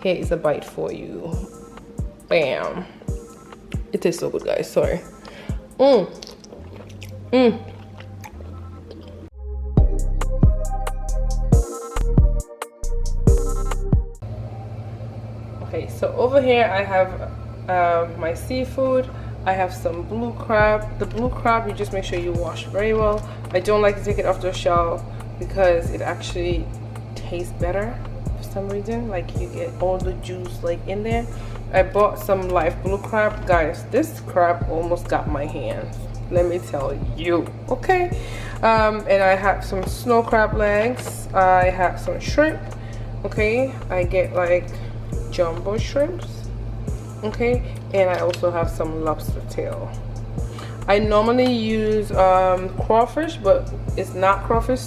here is a bite for you. Bam. It tastes so good, guys. Sorry. Okay, so over here I have my seafood. I have some blue crab. The blue crab, you just make sure you wash very well. I don't like to take it off the shell because it actually tastes better for some reason. Like you get all the juice like in there. I bought some live blue crab. Guys, this crab almost got my hands, let me tell you. Okay, and I have some snow crab legs. I have some shrimp. Okay, I get like jumbo shrimps. Okay, and I also have some lobster tail. I normally use crawfish, but it's not crawfish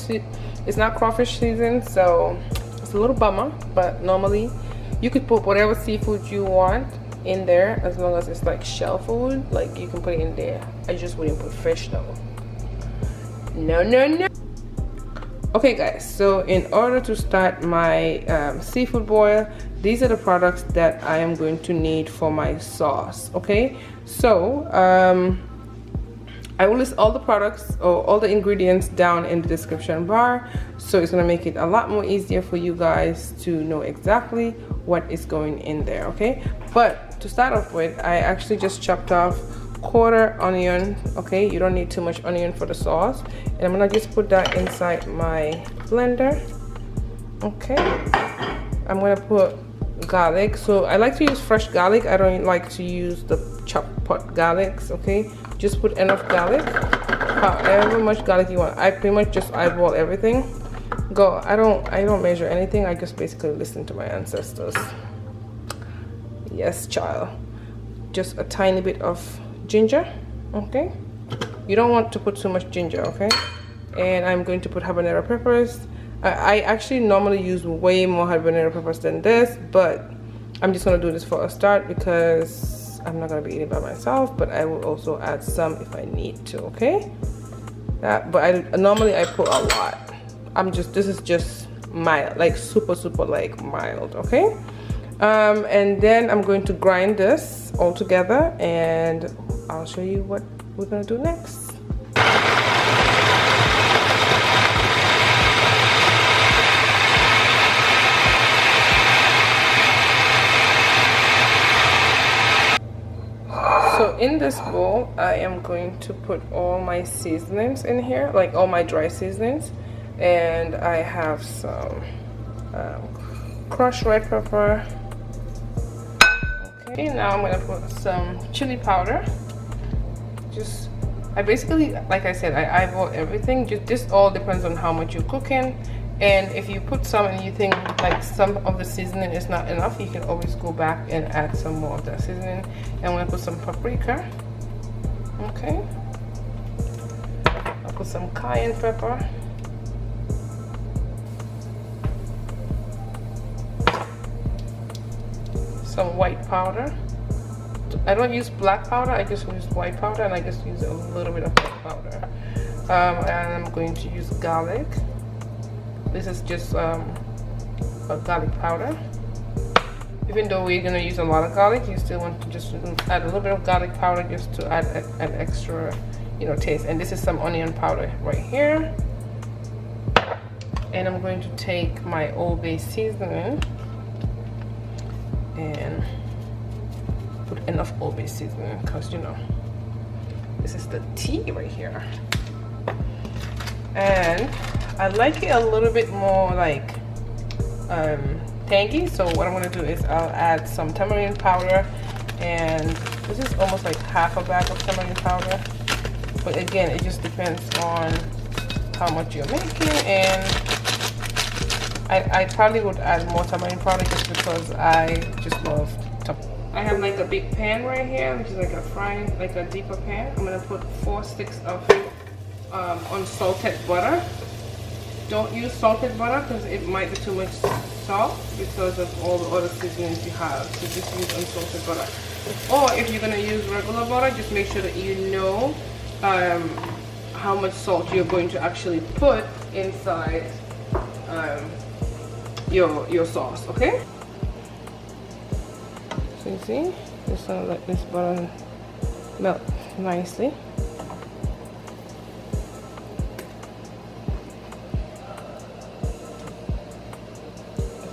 season, so it's a little bummer. But normally you could put whatever seafood you want in there, as long as it's like shell food. Like you can put it in there. I just wouldn't put fish though. No. Okay guys, so in order to start my seafood boil, these are the products that I am going to need for my sauce. Okay, so I will list all the products or all the ingredients down in the description bar, so it's going to make it a lot more easier for you guys to know exactly what is going in there. Okay, but to start off with, I actually just chopped off quarter onion. Okay, you don't need too much onion for the sauce, and I'm gonna just put that inside my blender. Okay, I'm gonna put garlic. So I like to use fresh garlic. I don't like to use the chopped pot garlics. Okay, just put enough garlic, however much garlic you want. I pretty much just eyeball everything. Go. I don't measure anything. I just basically listen to my ancestors. Yes, child. Just a tiny bit of ginger. Okay, you don't want to put too much ginger. Okay, and I'm going to put habanero peppers. I actually normally use way more habanero peppers than this, but I'm just gonna do this for a start because I'm not gonna be eating by myself, but I will also add some if I need to. Okay, but normally I put a lot. This is just mild, like super like mild. Okay, and then I'm going to grind this all together, and I'll show you what we're gonna do next. So in this bowl, I am going to put all my seasonings in here, like all my dry seasonings, and I have some crushed red pepper. Okay, now I'm gonna put some chili powder. I basically, like I said, I eyeball everything. This all depends on how much you're cooking, and if you put some and you think like some of the seasoning is not enough, you can always go back and add some more of that seasoning. And I'm gonna put some paprika. Okay, I'll put some cayenne pepper. Some white powder. I don't use black powder, I just use white powder, and I just use a little bit of white powder. And I'm going to use garlic. This is just a garlic powder. Even though we're going to use a lot of garlic, you still want to just add a little bit of garlic powder just to add an extra, taste. And this is some onion powder right here. And I'm going to take my Old Bay seasoning and put enough Old Bay seasoning, because this is the tea right here. And I like it a little bit more like tangy, so what I'm going to do is I'll add some tamarind powder, and this is almost like half a bag of tamarind powder, but again it just depends on how much you're making, and I probably would add more tamarind powder just because I just love tamarind. I have like a big pan right here, which is like a deeper pan. I'm gonna put 4 sticks of unsalted butter. Don't use salted butter because it might be too much salt because of all the other seasonings you have. So just use unsalted butter. Or if you're gonna use regular butter, just make sure that you know how much salt you're going to actually put inside your sauce. Okay. See, just gonna let this butter melt nicely.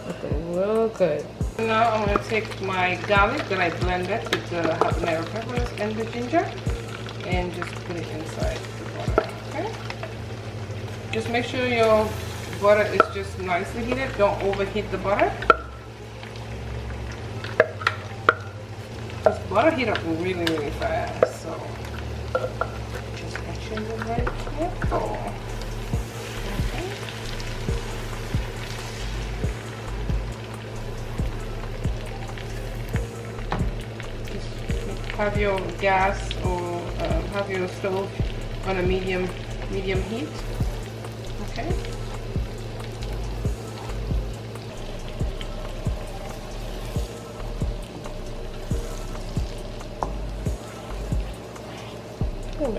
Looking real good. Now I'm gonna take my garlic that I blended with the habanero peppers and the ginger and just put it inside the butter. Okay. Just make sure your butter is just nicely heated. Don't overheat the butter. This butter heat up really fast, so just make sure you're very careful. Okay. Just have your gas or have your stove on a medium heat. Okay.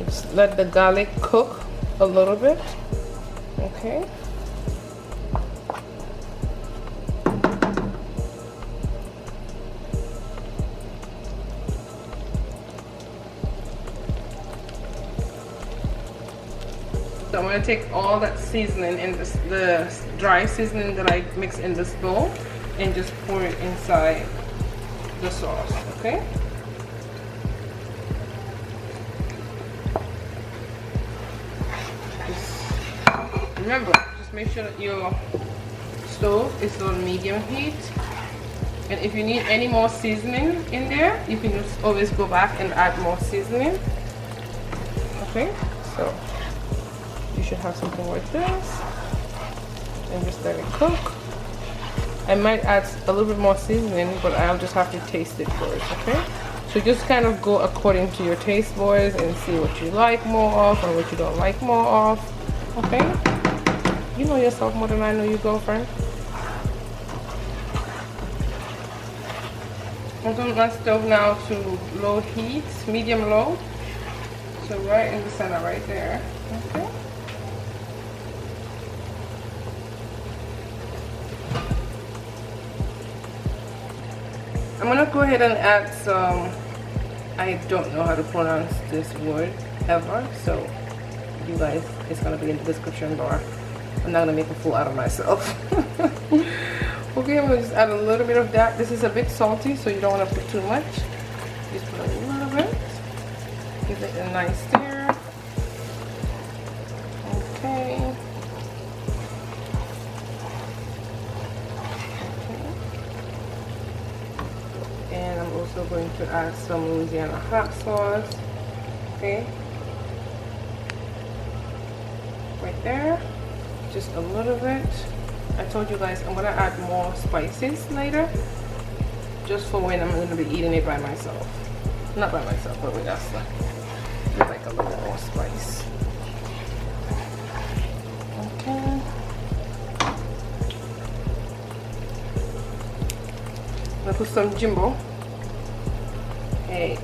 Just let the garlic cook a little bit. Okay. So I'm going to take all that seasoning and the dry seasoning that I mix in this bowl and just pour it inside the sauce. Okay. Remember, just make sure that your stove is on medium heat. And if you need any more seasoning in there, you can just always go back and add more seasoning. Okay, so you should have something like this. And just let it cook. I might add a little bit more seasoning, but I'll just have to taste it first, okay? So just kind of go according to your taste buds and see what you like more of and what you don't like more of, okay? You know yourself more than I know you, girlfriend. I'm going to my stove now to low heat, medium low. So right in the center, right there. Okay. I'm going to go ahead and add some, I don't know how to pronounce this word ever, so you guys, it's going to be in the description bar. I'm not gonna make a fool out of myself. Okay, I'm gonna just add a little bit of that. This is a bit salty, so you don't want to put too much. Just put a little bit. Give it a nice stir. Okay. And I'm also going to add some Louisiana hot sauce. Okay. Right there. Just a little bit. I told you guys I'm gonna add more spices later, just for when I'm gonna be eating it by myself. Not by myself, but with us. Like a little more spice. Okay. I'm gonna put some jimbo. Hey,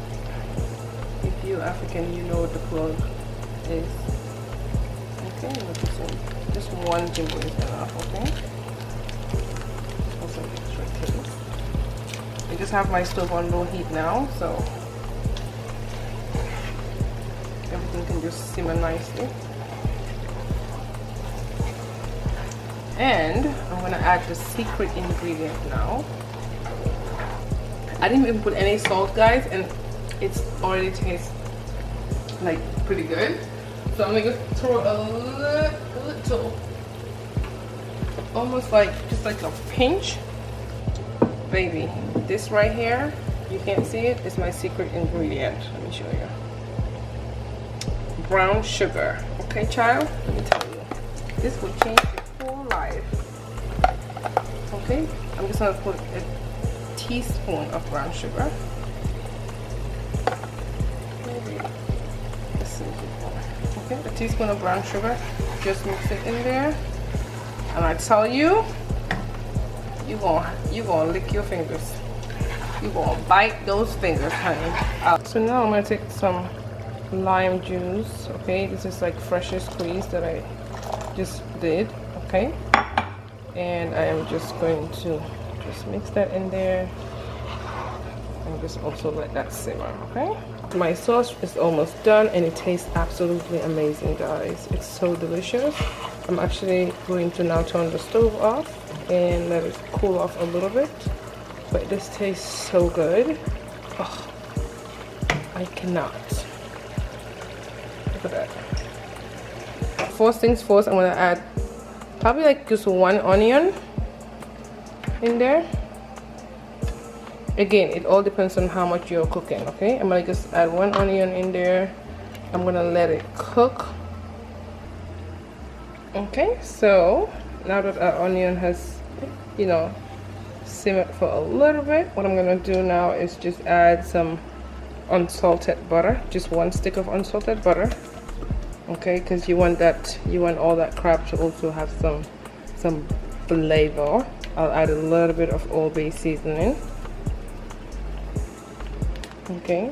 if you're African, you know what the plug is. Okay, I'm gonna put some. Just one jimbo is enough, okay? Also extra taste. I just have my stove on low heat now, so everything can just simmer nicely. And I'm gonna add the secret ingredient now. I didn't even put any salt, guys, and it's already tastes like pretty good. So I'm gonna throw a little, almost like, just like a pinch. Baby, this right here, you can't see it, is my secret ingredient. Let me show you. Brown sugar. Okay, child, let me tell you. This will change your whole life. Okay, I'm just gonna put a teaspoon of brown sugar. Maybe okay, a teaspoon of brown sugar. Just mix it in there, and I tell you, you gonna lick your fingers. You gonna bite those fingers, honey. So now I'm gonna take some lime juice. Okay, this is like freshly squeezed that I just did. Okay, and I am just going to just mix that in there. just also let that simmer. Okay, my sauce is almost done and it tastes absolutely amazing, guys. It's so delicious. I'm actually going to now turn the stove off and let it cool off a little bit, but this tastes so good. Oh, I cannot. Look at that. First things first, I'm gonna add probably like just one onion in there. Again, it all depends on how much you're cooking. Okay, I'm gonna just add one onion in there. I'm gonna let it cook. Okay, so now that our onion has, you know, simmered for a little bit, what I'm gonna do now is just add some unsalted butter, just 1 stick of unsalted butter. Okay, because you want all that crab to also have some flavor. I'll add a little bit of Old Bay seasoning. Okay,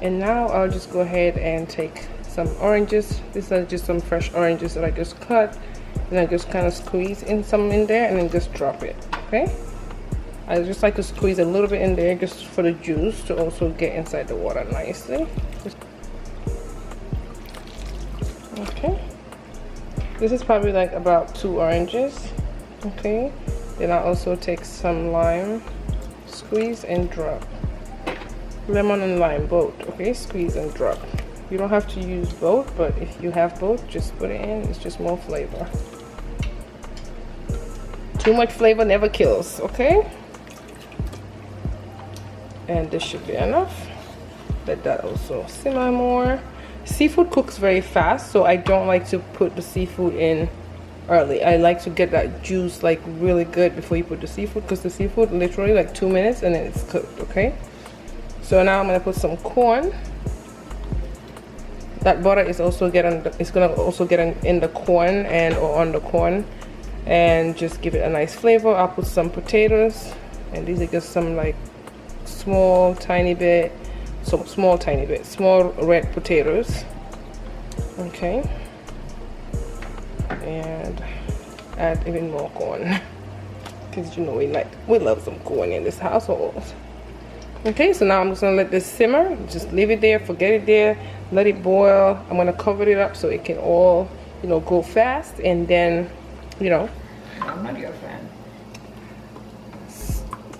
and now I'll just go ahead and take some oranges. These are just some fresh oranges that I just cut, and I just kind of squeeze in some in there and then just drop it. Okay, I just like to squeeze a little bit in there just for the juice to also get inside the water nicely. Okay, this is probably like about 2 oranges. Okay, then I also take some lime, squeeze and drop. Lemon and lime both. Okay, squeeze and drop. You don't have to use both, but if you have both, just put it in. It's just more flavor. Too much flavor never kills. Okay, and this should be enough. Let that also simmer more. Seafood cooks very fast, so I don't like to put the seafood in early. I like to get that juice like really good before you put the seafood, because the seafood literally like 2 minutes and then it's cooked. Okay, so now I'm gonna put some corn. That butter is also gonna also get in the corn or on the corn, and just give it a nice flavor. I'll put some potatoes, and these are just some like small red potatoes. Okay, and add even more corn, because you know we love some corn in this household. Okay, so now I'm just gonna let this simmer. Just leave it there, forget it there, let it boil. I'm gonna cover it up so it can all, you know, go fast, and then, you know, I'm not your fan.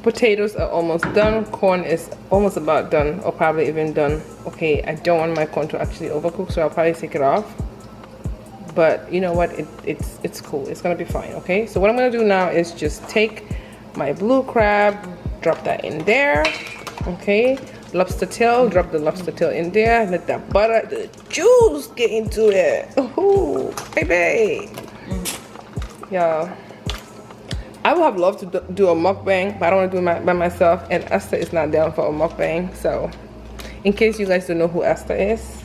Potatoes are almost done. Corn is almost about done, or probably even done. Okay, I don't want my corn to actually overcook, so I'll probably take it off. But you know what? It's cool. It's gonna be fine. Okay, so what I'm gonna do now is just take my blue crab, drop that in there. Okay, lobster tail, drop the lobster tail in there. Let that butter, the juice get into it. Ooh, baby. Yeah. I would have loved to do a mukbang, but I don't want to do it by myself, and Esther is not down for a mukbang. So in case you guys don't know who Esther is,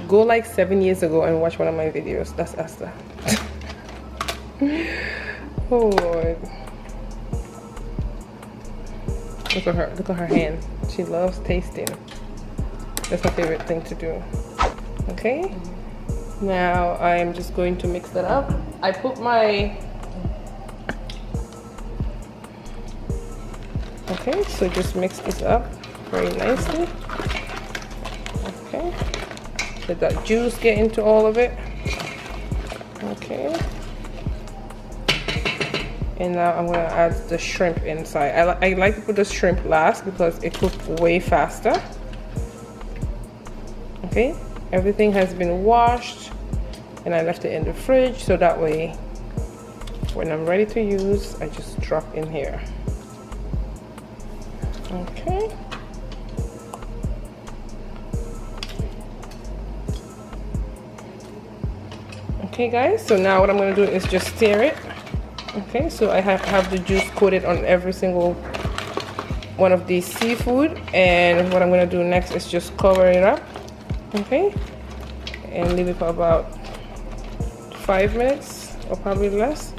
go like 7 years ago and watch one of my videos. That's Esther. Oh Lord, look at her hand. She loves tasting. That's her favorite thing to do. Okay, now I'm just going to mix that up. I put my okay, so just mix this up very nicely. Okay, let that juice get into all of it. Okay, and now I'm gonna add the shrimp inside. I like to put the shrimp last because it cooks way faster. Okay, everything has been washed and I left it in the fridge, so that way when I'm ready to use, I just drop in here. Okay. Okay guys, so now what I'm going to do is just stir it. Okay, so I have the juice coated on every single one of these seafood, and what I'm going to do next is just cover it up. Okay, and leave it for about 5 minutes or probably less,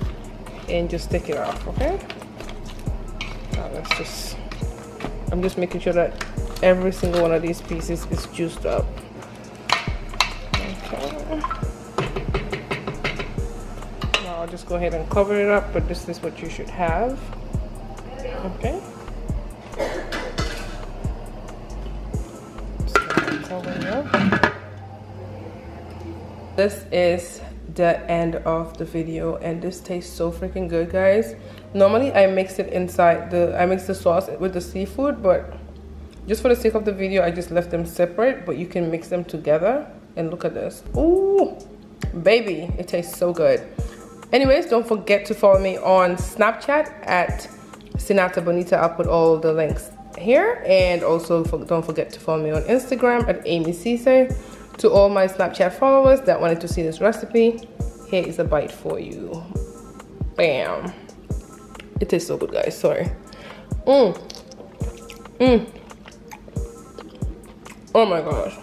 and just take it off. Okay, now I'm just making sure that every single one of these pieces is juiced up. Okay. Now I'll just go ahead and cover it up, but this is what you should have. Okay. This is the end of the video, and this tastes so freaking good, guys. Normally I mix it inside I mix the sauce with the seafood, but just for the sake of the video I just left them separate, but you can mix them together. And look at this. Ooh, baby, it tastes so good. Anyways, don't forget to follow me on Snapchat at Sinata Bonita. I'll put all the links here, and also don't forget to follow me on Instagram at Amy Ceesay. To all my Snapchat followers that wanted to see this recipe, here is a bite for you. Bam. It tastes so good, guys. Sorry. Oh my gosh.